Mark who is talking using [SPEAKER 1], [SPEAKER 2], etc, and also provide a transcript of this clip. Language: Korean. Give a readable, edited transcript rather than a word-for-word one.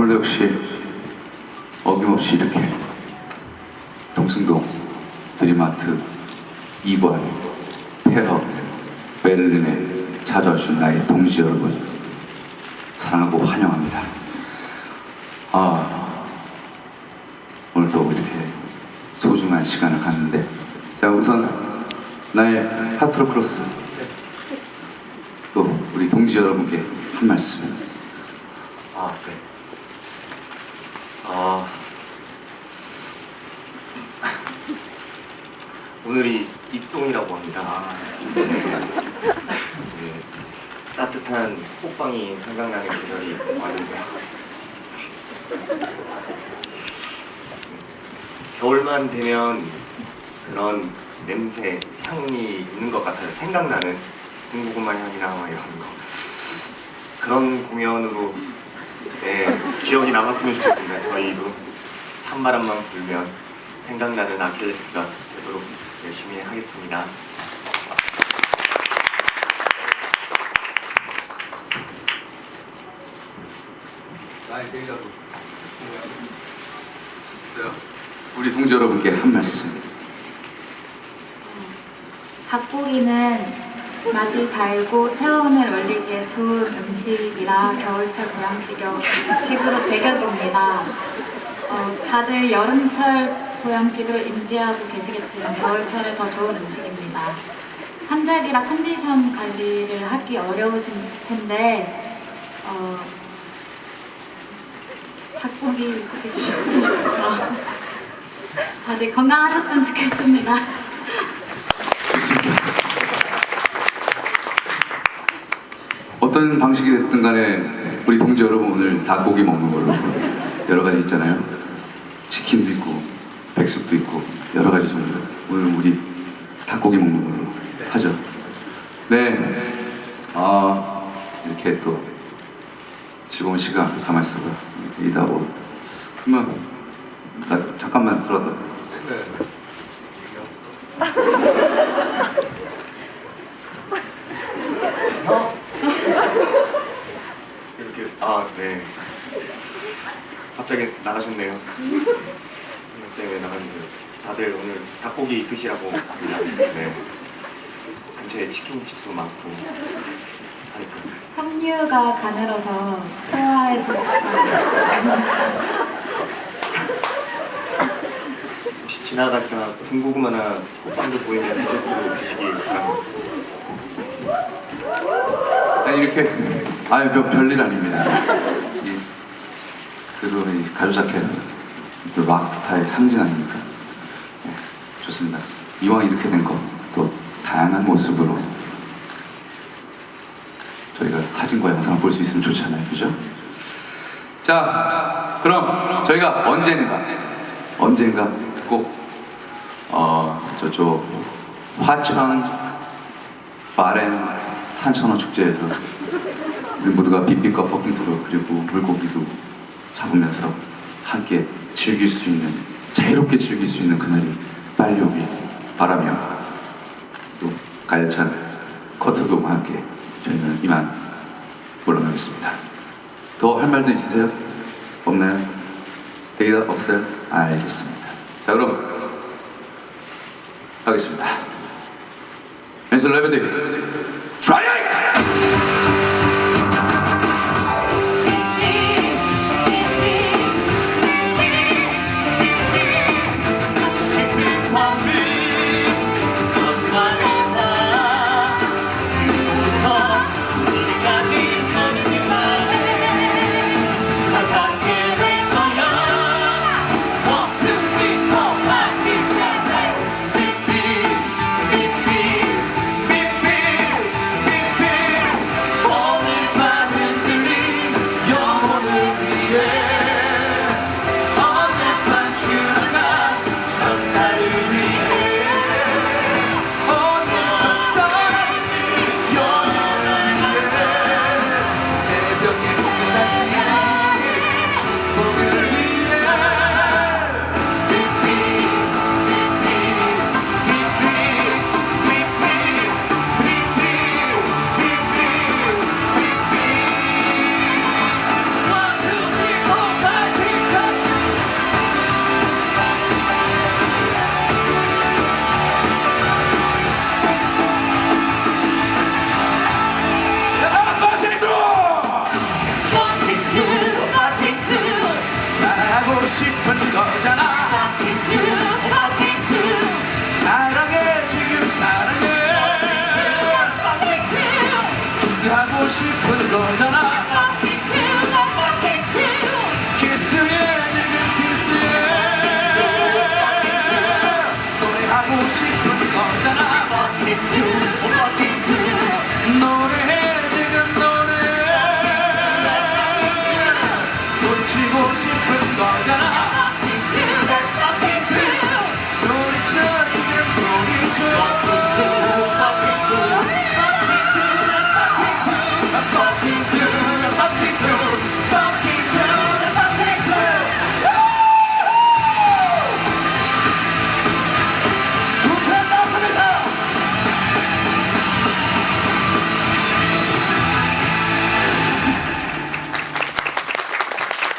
[SPEAKER 1] 오늘도 역시 어김없이 이렇게 동승동, 드림아트, 이관, 폐허, 베를린에 찾아주신 나의 동지 여러분 사랑하고 환영합니다. 오늘도 이렇게 소중한 시간을 갖는데, 자, 우선 나의 하트로 크로스 또 우리 동지 여러분께 한 말씀.
[SPEAKER 2] 네. 오늘이 입동이라고 합니다. 네, 따뜻한 호빵이 생각나는 계절이 왔는데요. 겨울만 되면 그런 냄새, 향이 있는 것 같아요. 생각나는 군고구마 향이나 이런 거. 그런 공연으로 기억이 남았으면 좋겠습니다. 저희도 찬바람만 불면 생각나는 아킬레스가 되도록 열심히 하겠습니다.
[SPEAKER 1] 우리 동지 여러분께 한 말씀.
[SPEAKER 3] 닭고기는 맛이 달고 체온을 올리기에 좋은 음식이라 겨울철 보양식으로 제격입니다. 다들 여름철 보양식으로 인지하고 계시겠지만 겨울철에 더 좋은 음식입니다. 환절기라 컨디션 관리를 하기 어려우실 텐데 닭고기 드시면서 다들 건강하셨으면 좋겠습니다.
[SPEAKER 1] 어떤 방식이 됐든 간에 우리 동지 여러분 오늘 닭고기 먹는 걸로, 여러 가지 있잖아요. 치킨도 있고 백숙도 있고 여러 가지 종류. 오늘 우리 닭고기 먹는 걸로 하죠. 네. 이렇게 또 즐거운 시간 가만히 있어봐. 이다 뭐 그러면 나 잠깐만 들어왔다.
[SPEAKER 2] 이렇게 네. 갑자기 나가셨네요. 때문에 나갔는데 다들 오늘 닭고기 드시라고 합니다. 네. 근처에 치킨집도 많고 하니까.
[SPEAKER 3] 섬유가 가늘어서 소화에 더 좋다고.
[SPEAKER 2] 혹시 지나가시다가 군고구마나 호빵도 보이면 디저트로 드시기 바랍니다.
[SPEAKER 1] 아니 이렇게 별일 아닙니다. 그래도 이 가죽 자켓 락 스타일 상징 아닙니까? 네, 좋습니다. 이왕 이렇게 된 거 또 다양한 모습으로 저희가 사진과 영상을 볼 수 있으면 좋잖아요, 그죠? 자, 그럼 저희가 언젠가 꼭 저쪽 화천 파렌 산천어 축제에서 우리 모두가 빗빛과 퍼킹토로 그리고 물고기도 잡으면서 함께 즐길 수 있는, 자유롭게 즐길 수 있는 그날이 빨리 오길 바라며, 또 가열찬 커트곡과 함께 저희는 이만 물러나겠습니다. 더 할 말도 있으세요? 없나요? 대기답 없어요? 알겠습니다. 자, 그럼 하겠습니다. 앤서 레베디 프라이드!
[SPEAKER 4] 싶은 거잖아